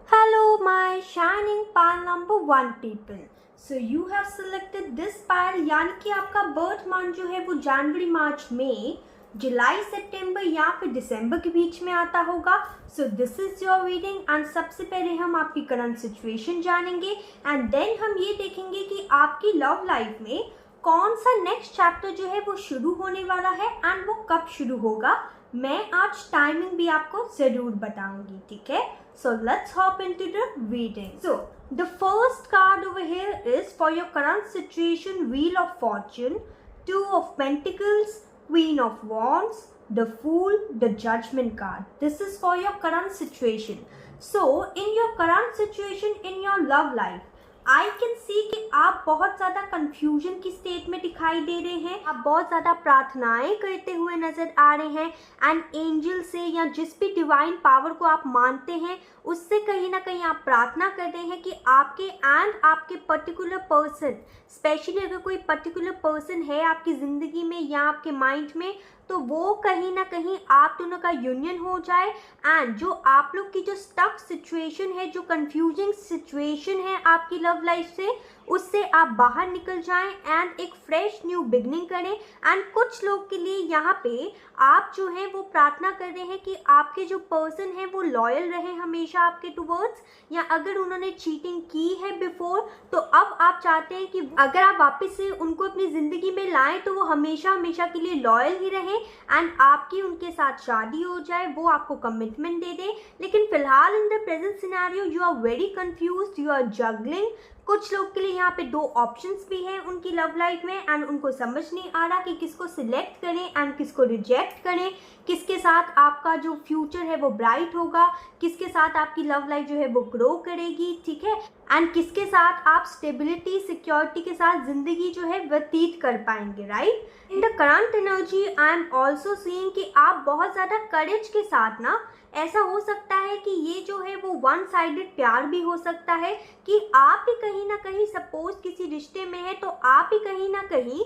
Hello, my shining pile number 1 people. So you have selected this pile यानी कि आपका birth month जो है वो जनवरी, मार्च, मई, जुलाई, सितंबर या फिर दिसंबर के बीच में आता होगा. सो this is your reading and सबसे पहले हम आपकी करंट सिचुएशन जानेंगे एंड देन हम ये देखेंगे कि आपकी लव लाइफ में कौन सा नेक्स्ट चैप्टर जो है वो शुरू होने वाला है एंड वो कब शुरू होगा. मैं आज टाइमिंग भी आपको जरूर बताऊंगी, ठीक है. So let's hop into the reading. So the first card over here is for your current situation: Wheel of Fortune, Two of Pentacles, Queen of Wands, the Fool, the Judgment card. This is for your current situation. So in your current situation in your love life, I can see कि आप बहुत ज़्यादा confusion की state में दिखाई दे रहे हैं. आप बहुत ज़्यादा प्रार्थनाएं करते हुए नजर आ रहे हैं एंड एंजल से या जिस भी डिवाइन पावर को आप मानते हैं उससे कहीं ना कहीं आप प्रार्थना कर रहे हैं कि आपके एंड आपके पर्टिकुलर पर्सन, स्पेशली अगर कोई पर्टिकुलर पर्सन है आपकी ज़िंदगी में या आपके माइंड में, तो वो कहीं ना कहीं आप दोनों का यूनियन हो जाए एंड जो आप लोग की जो स्टक सिचुएशन है, जो कंफ्यूजिंग सिचुएशन है आपकी लव लाइफ से, उससे आप बाहर निकल जाएं एंड एक फ्रेश न्यू बिगनिंग करें. एंड कुछ लोग के लिए यहाँ पे आप जो हैं वो प्रार्थना कर रहे हैं कि आपके जो पर्सन है वो लॉयल रहे हमेशा आपके टुवर्ड्स, या अगर उन्होंने चीटिंग की है बिफोर तो अब आप चाहते हैं कि अगर आप वापस से उनको अपनी ज़िंदगी में लाएं तो वो हमेशा हमेशा के लिए लॉयल ही रहें एंड आपकी उनके साथ शादी हो जाए, वो आपको कमिटमेंट दे दे. लेकिन फिलहाल in the present scenario you are very confused, you are juggling. कुछ लोग के लिए यहाँ पे दो ऑप्शंस भी हैं उनकी लव लाइफ में एंड उनको समझ नहीं आ रहा कि किसको सिलेक्ट करें एंड किसको रिजेक्ट करें, किसके साथ आपका जो फ्यूचर है वो ब्राइट होगा, किसके साथ आपकी लव लाइफ जो है वो ग्रो करेगी, ठीक है, एंड किसके साथ आप स्टेबिलिटी सिक्योरिटी के साथ जिंदगी जो है व्यतीत कर पाएंगे, right. In the current energy I am also seeing कि आप बहुत ज़्यादा करेज के साथ ना, ऐसा हो सकता है कि ये जो है वो वन साइडेड प्यार भी हो सकता है कि आप ही कहीं ना कहीं सपोज किसी रिश्ते में है तो आप ही कहीं ना कहीं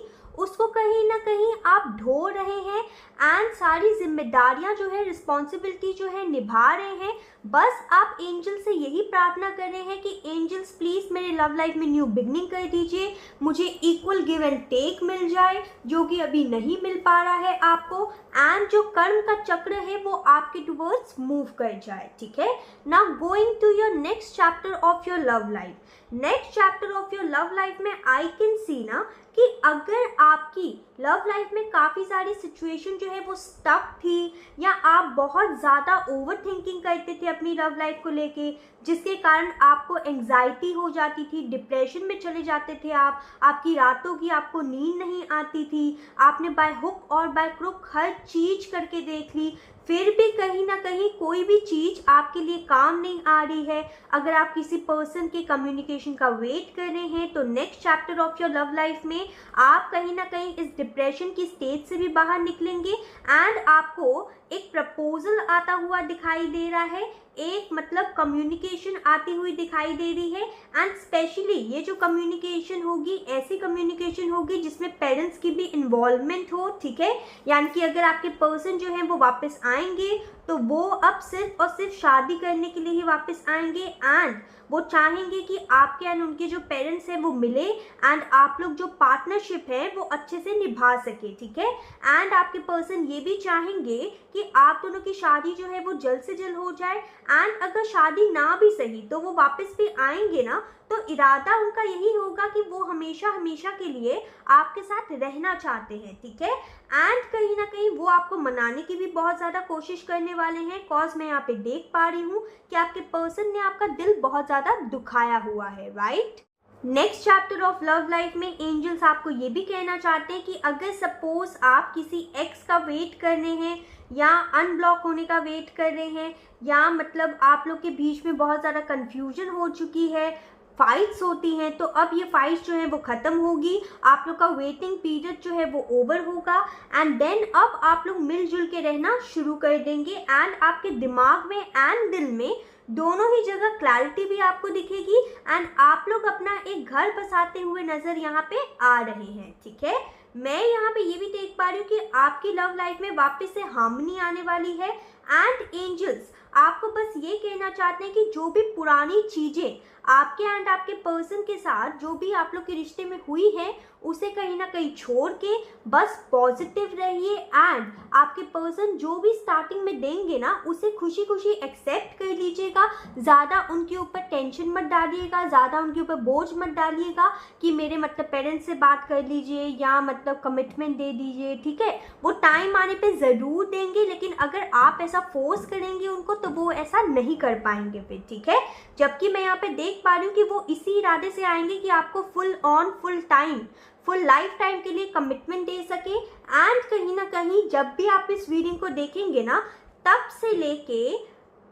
आप ढो रहे हैं एंड सारी जिम्मेदारियां जो है, रिस्पॉन्सिबिलिटी जो है निभा रहे हैं. बस आप एंजल से यही प्रार्थना कर रहे हैं कि एंजल्स प्लीज़ मेरे लव लाइफ में न्यू बिगनिंग कर दीजिए, मुझे इक्वल गिव एंड टेक मिल जाए जो कि अभी नहीं मिल पा रहा है आपको, एंड जो कर्म का चक्र है वो आपके टुवर्ड्स मूव कर जाए, ठीक है. Now going to your next chapter of your love life. Next chapter of your love life में आई कैन सी ना कि अगर आपकी लव लाइफ में काफ़ी सारी सिचुएशन जो है वो स्टक थी या आप बहुत ज़्यादा ओवर थिंकिंग करते थे अपनी लव लाइफ को लेके, जिसके कारण आपको एंग्जाइटी हो जाती थी, डिप्रेशन में चले जाते थे आप, आपकी रातों की आपको नींद नहीं आती थी, आपने बाय हुक और बाय क्रुक हर चीज़ करके देख ली, फिर भी कहीं ना कहीं कोई भी चीज़ आपके लिए काम नहीं आ रही है. अगर आप किसी पर्सन के कम्युनिकेशन का वेट कर रहे हैं तो next chapter of your love life में आप कहीं ना कहीं इस डिप्रेशन की स्टेज से भी बाहर निकलेंगे एंड आपको एक प्रपोजल आता हुआ दिखाई दे रहा है, एक मतलब कम्युनिकेशन आती हुई दिखाई दे रही है. एंड स्पेशली ये जो कम्युनिकेशन होगी ऐसी कम्युनिकेशन होगी जिसमें पेरेंट्स की भी इन्वॉल्वमेंट हो, ठीक है. यानी कि अगर आपके पर्सन जो है वो वापस आएंगे तो वो अब सिर्फ और सिर्फ शादी करने के लिए ही वापस आएंगे एंड वो चाहेंगे कि आपके एंड उनके जो पेरेंट्स हैं वो मिले एंड आप लोग जो पार्टनरशिप है वो अच्छे से निभा सके, ठीक है. एंड आपके पर्सन ये भी चाहेंगे कि आप दोनों की शादी जो है वो जल्द से जल्द हो जाए एंड अगर शादी ना भी सही तो वो वापस भी आएंगे ना, तो इरादा उनका यही होगा कि वो हमेशा हमेशा के लिए आपके साथ रहना चाहते हैं, ठीक है. एंड कहीं ना कहीं वो आपको मनाने की भी बहुत ज़्यादा कोशिश करने वाले हैं, कॉज मैं यहाँ पे देख पा रही हूँ कि आपके पर्सन ने आपका दिल बहुत ज़्यादा दुखाया हुआ है, right. Next chapter of love life में एंजल्स आपको ये भी कहना चाहते हैं कि अगर सपोज आप किसी एक्स का वेट कर रहे हैं या अनब्लॉक होने का वेट कर रहे हैं या मतलब आप लोग के बीच में बहुत ज़्यादा कन्फ्यूजन हो चुकी है, फाइट्स होती हैं, तो अब ये फाइट्स जो है वो ख़त्म होगी, आप लोग का वेटिंग पीरियड जो है वो ओवर होगा एंड देन अब आप लोग मिलजुल के रहना शुरू कर देंगे एंड आपके दिमाग में एंड दिल में दोनों ही जगह क्लैरिटी भी आपको दिखेगी एंड आप लोग अपना एक घर बसाते हुए नज़र यहाँ पे आ रहे हैं, ठीक है. मैं यहाँ पे ये भी देख पा रही हूँ कि आपकी लव लाइफ में वापस से हार्मनी आने वाली है एंड एंजल्स आपको बस ये कहना चाहते हैं कि जो भी पुरानी चीज़ें आपके एंड आपके पर्सन के साथ जो भी आप लोग के रिश्ते में हुई है उसे कहीं ना कहीं छोड़ के बस पॉजिटिव रहिए एंड आपके पर्सन जो भी स्टार्टिंग में देंगे ना उसे खुशी खुशी एक्सेप्ट कर लीजिएगा। ज़्यादा उनके ऊपर टेंशन मत डालिएगा, ज़्यादा उनके ऊपर बोझ मत डालिएगा कि मेरे मतलब पेरेंट्स से बात कर लीजिए या मतलब कमिटमेंट दे दीजिए, ठीक है। वो टाइम आने पे ज़रूर देंगे, लेकिन अगर आप ऐसा फोर्स करेंगे उनको तो वो ऐसा नहीं कर पाएंगे फिर, ठीक है। जबकि मैं यहाँ पे देख पा रही हूँ कि वो इसी इरादे से आएंगे कि आपको full on full time full life time के लिए कमिटमेंट दे सके। एंड कहीं ना कहीं जब भी आप इस रीडिंग को देखेंगे ना तब से लेके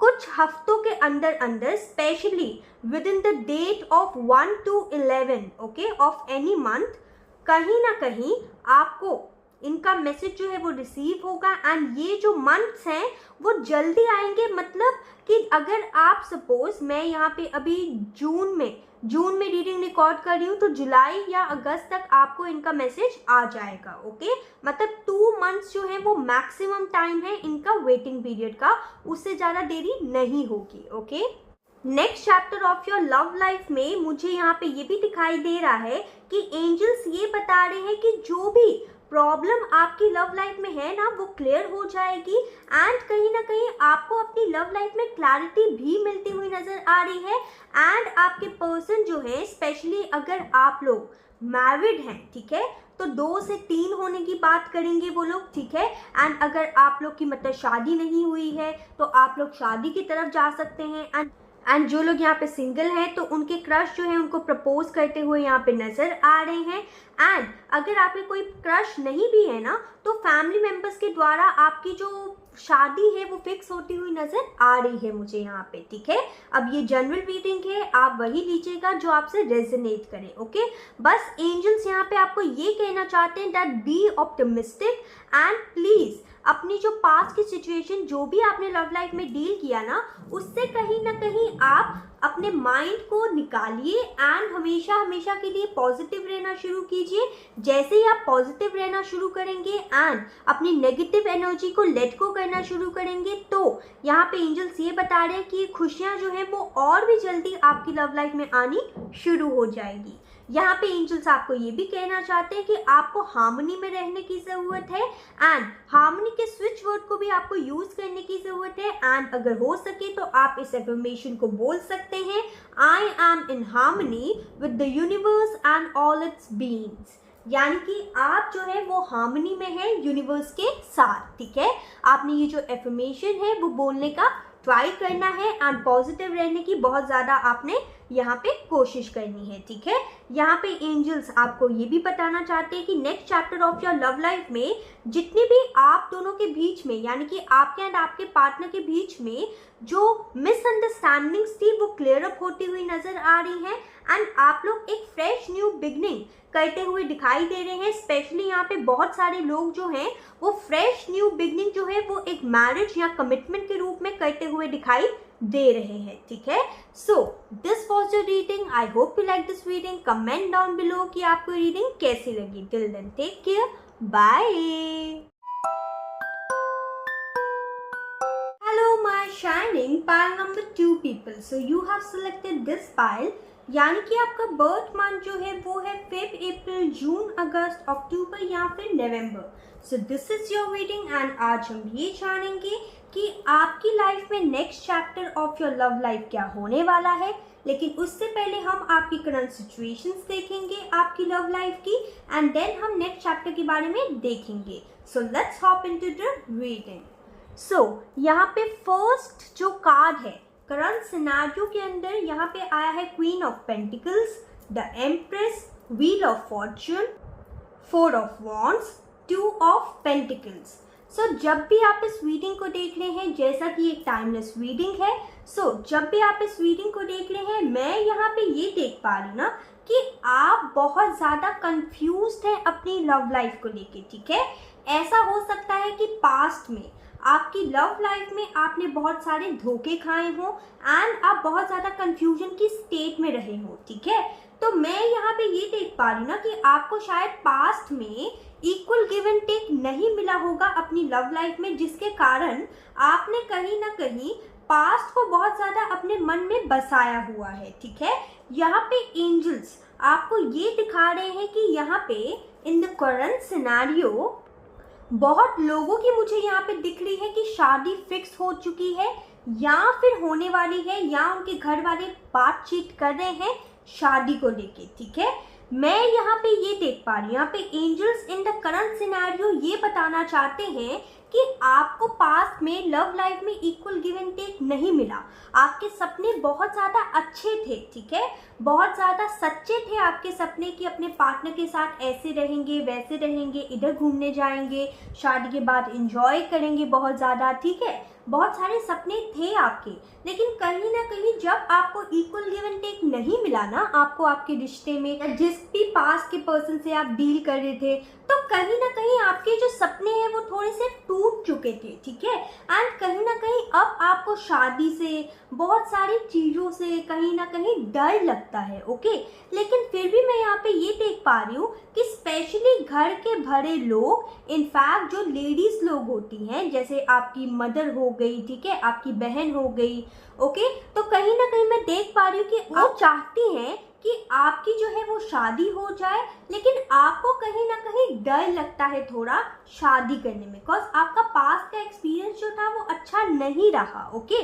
कुछ हफ्तों के अंदर अंदर specially with in the date of 1 to 11 okay of any month कहीं ना कहीं आपको इनका मैसेज जो है वो रिसीव होगा। एंड ये जो मंथ्स हैं वो जल्दी आएंगे, मतलब कि अगर आप सपोज मैं यहाँ पे अभी जून में रीडिंग रिकॉर्ड कर रही हूँ तो जुलाई या अगस्त तक आपको इनका मैसेज आ जाएगा, ओके। मतलब 2 months जो है वो मैक्सिमम टाइम है इनका वेटिंग पीरियड का, उससे ज़्यादा देरी नहीं होगी, okay. Next chapter of your love life में मुझे यहाँ पे ये भी दिखाई दे रहा है कि एंजल्स ये बता रहे हैं कि जो भी प्रॉब्लम आपकी लव लाइफ में है ना वो क्लियर हो जाएगी। एंड कहीं ना कहीं आपको अपनी लव लाइफ में क्लैरिटी भी मिलती हुई नजर आ रही है। एंड आपके पर्सन जो है स्पेशली अगर आप लोग मैरिड हैं, ठीक है, तो 2 से 3 होने की बात करेंगे वो लोग, ठीक है। एंड अगर आप लोग की मतलब शादी नहीं हुई है तो आप लोग शादी की तरफ जा सकते हैं। एंड जो लोग यहाँ पे सिंगल हैं तो उनके क्रश जो है उनको प्रपोज करते हुए यहाँ पे नज़र आ रहे हैं। एंड अगर आप में कोई क्रश नहीं भी है ना तो फैमिली मेम्बर्स के द्वारा आपकी जो शादी है वो फिक्स होती हुई नज़र आ रही है मुझे यहाँ पे, ठीक है। अब ये जनरल रीडिंग है, आप वही लीजिएगा जो आपसे रेजोनेट करे, ओके। बस एंजल्स यहाँ पे आपको ये कहना चाहते हैं that be optimistic and please अपनी जो पास्ट की सिचुएशन जो भी आपने लव लाइफ में डील किया ना उससे कहीं ना कहीं आप अपने माइंड को निकालिए एंड हमेशा हमेशा के लिए पॉजिटिव रहना शुरू कीजिए। जैसे ही आप पॉजिटिव रहना शुरू करेंगे एंड अपनी नेगेटिव एनर्जी को लेट गो करना शुरू करेंगे तो यहाँ पे एंजल्स ये बता रहे हैं कि ये खुशियाँ जो हैं वो और भी जल्दी आपकी लव लाइफ में आनी शुरू हो जाएगी। यहाँ पे एंजल्स आपको ये भी कहना चाहते हैं कि आपको हार्मनी में रहने की ज़रूरत है एंड हार्मनी के स्विच वर्ड को भी आपको यूज़ करने की ज़रूरत है। एंड अगर हो सके तो आप इस एफर्मेशन को बोल सकते हैं, I am in harmony with the universe and all it's beings, यानी कि आप जो है वो हार्मनी में है यूनिवर्स के साथ, ठीक है। आपने ये जो एफर्मेशन है वो बोलने का ट्राई करना है एंड पॉजिटिव रहने की बहुत ज़्यादा आपने यहाँ पे कोशिश करनी है, ठीक है। यहाँ पे एंजल्स आपको ये भी बताना चाहते हैं कि next chapter of your love life में जितने भी आप दोनों के बीच में यानी कि आपके एंड आपके पार्टनर के बीच में जो मिसअंडरस्टैंडिंग्स थी वो क्लियर अप होती हुई नजर आ रही हैं एंड आप लोग एक फ्रेश न्यू बिगनिंग करते हुए दिखाई दे रहे हैं। स्पेशली यहाँ पे बहुत सारे लोग जो हैं वो फ्रेश न्यू बिगनिंग जो है वो एक मैरिज या कमिटमेंट के रूप में करते हुए दिखाई दे रहे हैं, ठीक है। So this was your reading, I hope you like this reading. Comment down below कि आपको रीडिंग कैसी लगी। Till then take care, bye. Hello my shining pile number 2 people. So you have selected this pile, यानी कि आपका birth month जो है वो है फेब, अप्रैल, जून, अगस्त, अक्टूबर या फिर नवंबर। So this is your reading and आज हम ये जानेंगे कि आपकी लाइफ में next chapter of your love life क्या होने वाला है। लेकिन उससे पहले हम आपकी करंट सिचुएशंस देखेंगे आपकी लव लाइफ की एंड देन हम नेक्स्ट चैप्टर के बारे में देखेंगे। So let's hop into the reading. So यहाँ पे फर्स्ट जो कार्ड है करंट सिनेरियो के अंदर यहाँ पे आया है queen of pentacles, the empress, wheel of fortune, 4 of wands, 2 of pentacles. So जब भी आप इस रीडिंग को देख रहे हैं, जैसा कि एक टाइमलेस रीडिंग है, जब भी आप इस रीडिंग को देख रहे हैं मैं यहाँ पे ये देख पा रही ना कि आप बहुत ज़्यादा कंफ्यूज्ड हैं अपनी लव लाइफ को लेके, ठीक है। ऐसा हो सकता है कि पास्ट में आपकी लव लाइफ में आपने बहुत सारे धोखे खाए हों एंड आप बहुत ज़्यादा कंफ्यूजन की स्टेट में रहे हो, ठीक है। तो मैं यहाँ पे ये देख पा रही ना कि आपको शायद पास्ट में इक्वल गिव एंड टेक नहीं मिला होगा अपनी लव लाइफ में, जिसके कारण आपने कहीं ना कहीं पास्ट को बहुत ज़्यादा अपने मन में बसाया हुआ है, ठीक है। यहाँ पे एंजल्स आपको ये दिखा रहे हैं कि यहाँ पे इन द करंट सिनेरियो बहुत लोगों की मुझे यहाँ पे दिख रही है कि शादी फिक्स हो चुकी है या फिर होने वाली है, या उनके घर वाले बातचीत कर रहे हैं शादी को लेके, ठीक है। मैं यहाँ पे ये देख पा रही हूँ, यहाँ पे angels in the current scenario ये बताना चाहते हैं कि आपको पास्ट में लव लाइफ में इक्वल गिव एंड टेक नहीं मिला। आपके सपने बहुत ज़्यादा अच्छे थे, ठीक है, बहुत ज़्यादा सच्चे थे आपके सपने कि अपने पार्टनर के साथ ऐसे रहेंगे वैसे रहेंगे, इधर घूमने जाएंगे, शादी के बाद एंजॉय करेंगे बहुत ज़्यादा, ठीक है। बहुत सारे सपने थे आपके, लेकिन कहीं ना कहीं जब आपको इक्वल गिव एंड टेक नहीं मिला ना, आपको आपके रिश्ते में जिस भी पास के पर्सन से आप डील कर रहे थे, तो कहीं ना कहीं आपके जो सपने हैं वो थोड़े से टूट चुके थे, ठीक है। एंड कहीं ना कहीं अब आपको शादी से, बहुत सारी चीज़ों से कहीं ना कहीं डर लगता है, ओके। लेकिन फिर भी मैं यहाँ पे ये देख पा रही हूँ कि स्पेशली घर के बड़े लोग, इनफैक्ट जो लेडीज लोग होती हैं, जैसे आपकी मदर हो गई, ठीक है, आपकी बहन हो गई, ओके, तो कहीं ना कहीं मैं देख पा रही हूँ कि वो चाहती हैं कि आपकी जो है वो शादी हो जाए, लेकिन आपको कहीं ना कहीं डर लगता है थोड़ा शादी करने में, बिकॉज आपका पास्ट का एक्सपीरियंस जो था वो अच्छा नहीं रहा, ओके।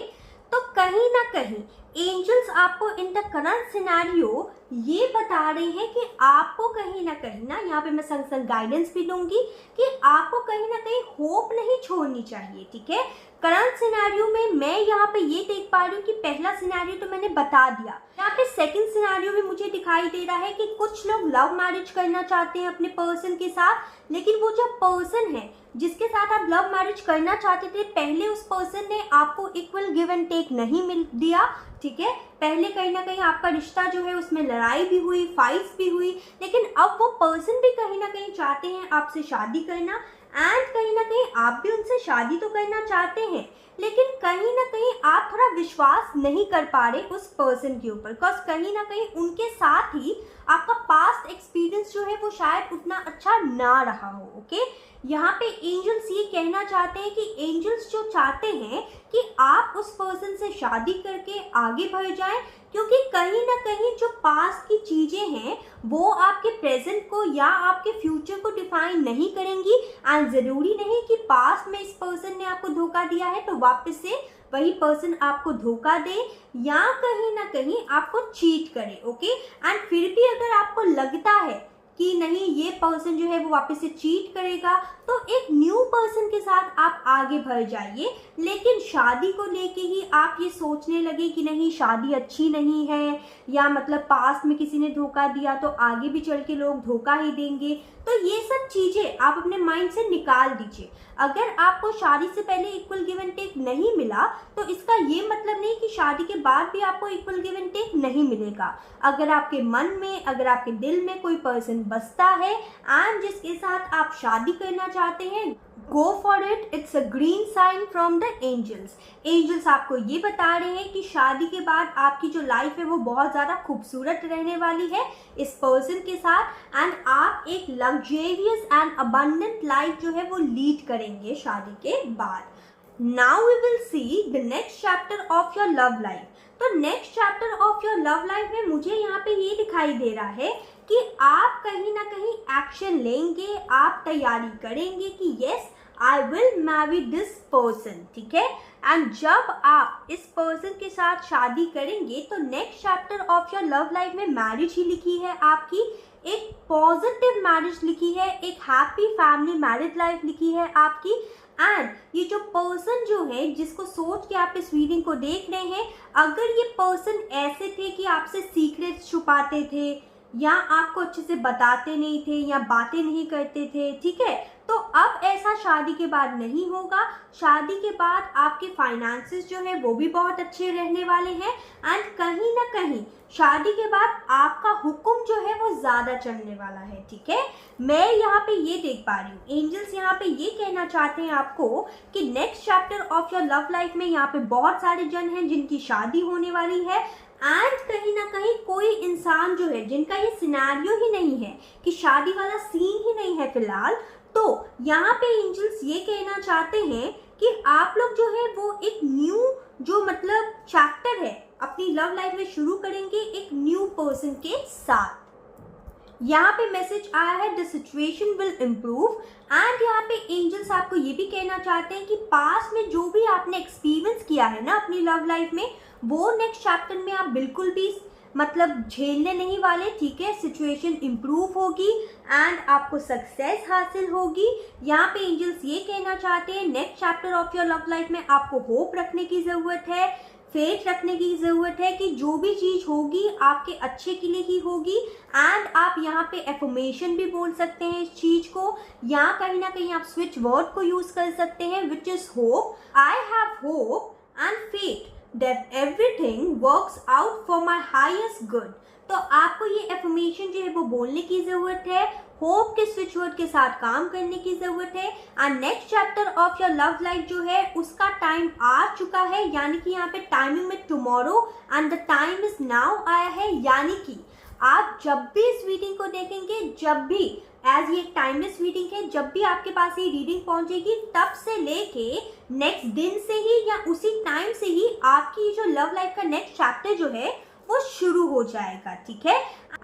तो कहीं ना कहीं एंजल्स आपको इन द करंट सिनेरियो ये बता रहे हैं कि आपको कहीं ना यहाँ पे मैं संग संग गाइडेंस भी दूंगी कि आपको कहीं ना कहीं होप नहीं छोड़नी चाहिए, ठीक है। करंट सिनेरियो में मैं यहाँ पे ये देख पा रही हूँ कि पहला सिनेरियो तो मैंने बता दिया, यहाँ पे सेकंड सिनेरियो में मुझे दिखाई दे रहा है कि कुछ लोग लव मैरिज करना चाहते हैं अपने पर्सन के साथ, लेकिन वो जो पर्सन है जिसके साथ आप लव मैरिज करना चाहते थे, पहले उस पर्सन ने आपको इक्वल गिव एंड टेक नहीं मिल दिया, ठीक है। पहले कहीं ना कहीं आपका रिश्ता जो है उसमें लड़ाई भी हुई, फाइट्स भी हुई, लेकिन अब वो पर्सन भी कहीं ना कहीं चाहते हैं आपसे शादी करना, एंड कहीं ना कहीं आप भी उनसे शादी तो करना चाहते हैं, लेकिन कहीं ना कहीं आप थोड़ा विश्वास नहीं कर पा रहे उस पर्सन के ऊपर, बिकॉज कहीं ना कहीं उनके साथ ही आपका पास्ट एक्सपीरियंस जो है वो शायद उतना अच्छा ना रहा हो, ओके। यहाँ पे एंजल्स ये कहना चाहते हैं कि एंजल्स जो चाहते हैं कि आप उस पर्सन से शादी करके आगे बढ़ जाएं, क्योंकि कहीं ना कहीं जो पास्ट की चीज़ें हैं वो आपके प्रेजेंट को या आपके फ्यूचर को डिफाइन नहीं करेंगी, एंड ज़रूरी नहीं कि पास्ट में इस पर्सन ने आपको धोखा दिया है तो वापस से वही पर्सन आपको धोखा दे या कहीं ना कहीं आपको चीट करे, ओके। एंड फिर भी अगर आपको लगता है कि नहीं ये पर्सन जो है वो वापस से चीट करेगा, तो एक न्यू पर्सन के साथ आप आगे बढ़ जाइए, लेकिन शादी को लेके ही आप ये सोचने लगे कि नहीं शादी अच्छी नहीं है, या मतलब पास्ट में किसी ने धोखा दिया तो आगे भी चल के लोग धोखा ही देंगे, तो ये सब चीज़ें आप अपने माइंड से निकाल दीजिए। अगर आपको शादी से पहले इक्वल गिव एंड टेक नहीं मिला तो इसका ये मतलब नहीं कि शादी के बाद भी आपको इक्वल गिव एंड टेक नहीं मिलेगा। अगर आपके मन में, अगर आपके दिल में कोई पर्सन बसता है एंड जिसके साथ आप शादी करना चाहते हैं, go for it, it's a green sign from the angels. Angels आपको ये बता रहे हैं कि शादी के बाद आपकी जो लाइफ है वो बहुत ज़्यादा खूबसूरत रहने वाली है इस पर्सन के साथ, एंड आप एक लग्जेरियस एंड अबंडेंट लाइफ जो है वो लीड करेंगे शादी के बाद। Now we will see the next chapter of your love life. तो next chapter of your love life में मुझे यहाँ पे ये दिखाई दे रहा है कि आप कहीं ना कहीं एक्शन लेंगे, आप तैयारी करेंगे कि yes I will marry this person, ठीक है। एंड जब आप इस पर्सन के साथ शादी करेंगे तो next chapter of your love life में मैरिज ही लिखी है आपकी, एक पॉजिटिव मैरिज लिखी है, एक हैप्पी फैमिली मैरिज लाइफ लिखी है आपकी। एंड ये जो पर्सन जो है जिसको सोच के आप इस रीडिंग को देख रहे हैं, अगर ये पर्सन ऐसे थे कि आपसे सीक्रेट्स छुपाते थे या आपको अच्छे से बताते नहीं थे या बातें नहीं करते थे, ठीक है, तो अब ऐसा शादी के बाद नहीं होगा। शादी के बाद आपके फाइनेंसेस जो है वो भी बहुत अच्छे रहने वाले हैं, एंड कहीं ना कहीं शादी के बाद आपका हुक्म जो है वो ज़्यादा चलने वाला है, ठीक है। मैं यहाँ पे ये देख पा रही हूँ, एंजल्स यहाँ पे ये कहना चाहते हैं आपको कि next chapter of your love life में यहाँ पे बहुत सारे जन हैं जिनकी शादी होने वाली है, एंड कहीं ना कहीं कोई इंसान जो है जिनका ये सिनेरियो ही नहीं है कि शादी वाला सीन ही नहीं है फिलहाल, तो यहाँ पे एंजल्स ये कहना चाहते हैं कि आप लोग जो है वो एक न्यू जो मतलब चैप्टर है अपनी लव लाइफ में शुरू करेंगे एक न्यू पर्सन के साथ। यहाँ पे मैसेज आया है the situation will improve and यहाँ पे एंजल्स आपको ये भी कहना चाहते हैं कि पास में जो भी आपने एक्सपीरियंस किया है ना अपनी लव लाइफ में, वो नेक्स्ट चैप्टर में आप बिल्कुल भी मतलब झेलने नहीं वाले, ठीक है। सिचुएशन इम्प्रूव होगी एंड आपको सक्सेस हासिल होगी। यहाँ पे एंजल्स ये कहना चाहते हैं next chapter of your love life में आपको होप रखने की ज़रूरत है, फेथ रखने की ज़रूरत है कि जो भी चीज़ होगी आपके अच्छे के लिए ही होगी। एंड आप यहाँ पे एफर्मेशन भी बोल सकते हैं इस चीज़ को, या कहीं ना कहीं आप स्विच वर्ड को यूज़ कर सकते हैं which is hope. I have hope and faith that everything works out for my highest good। तो आपको ये एफर्मेशन जो है वो बोलने की ज़रूरत है, होप के स्विच वर्ड के साथ काम करने की ज़रूरत है। And next chapter of your love life जो है उसका टाइम आ चुका है, यानी कि यहाँ पे टाइमिंग में tomorrow and the time is now आया है। यानी कि आप जब भी इस रीडिंग को देखेंगे, जब भी एज ये एक टाइमलेस रीडिंग है, जब भी आपके पास ये रीडिंग पहुंचेगी तब से लेके नेक्स्ट दिन से ही या उसी टाइम से ही आपकी जो लव लाइफ का नेक्स्ट चैप्टर जो है वो शुरू हो जाएगा, ठीक है।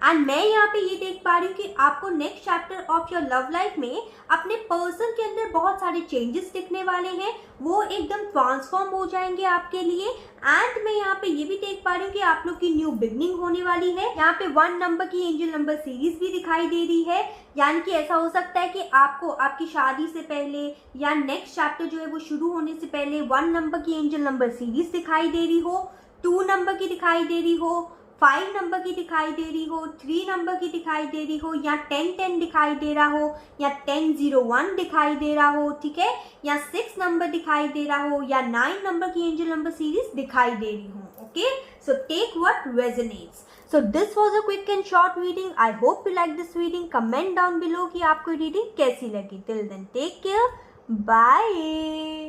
एंड मैं यहाँ पे ये देख पा रही हूँ कि आपको next chapter of your love life में अपने पर्सन के अंदर बहुत सारे चेंजेस दिखने वाले हैं, वो एकदम ट्रांसफॉर्म हो जाएंगे आपके लिए। एंड मैं यहाँ पे ये भी देख पा रही हूँ कि आप लोग की न्यू बिगनिंग होने वाली है। यहाँ पे 1 नंबर की एंजल नंबर सीरीज भी दिखाई दे रही है, यानी कि ऐसा हो सकता है कि आपको आपकी शादी से पहले या नेक्स्ट चैप्टर जो है वो शुरू होने से पहले 1 नंबर की एंजल नंबर सीरीज दिखाई दे रही हो, 2 नंबर की दिखाई दे रही हो, 5 नंबर की दिखाई दे रही हो, 3 नंबर की दिखाई दे रही हो, या 10-10 दिखाई दे रहा हो, या 10-0-1 दिखाई दे रहा हो, ठीक है, या 6 नंबर दिखाई दे रहा हो, या 9 नंबर की एंजल नंबर सीरीज दिखाई दे रही हो। Okay, so take what resonates. So this was a quick and short reading. I hope you like this reading. Comment down below कि आपको रीडिंग कैसी लगी। Till then, take care. Bye.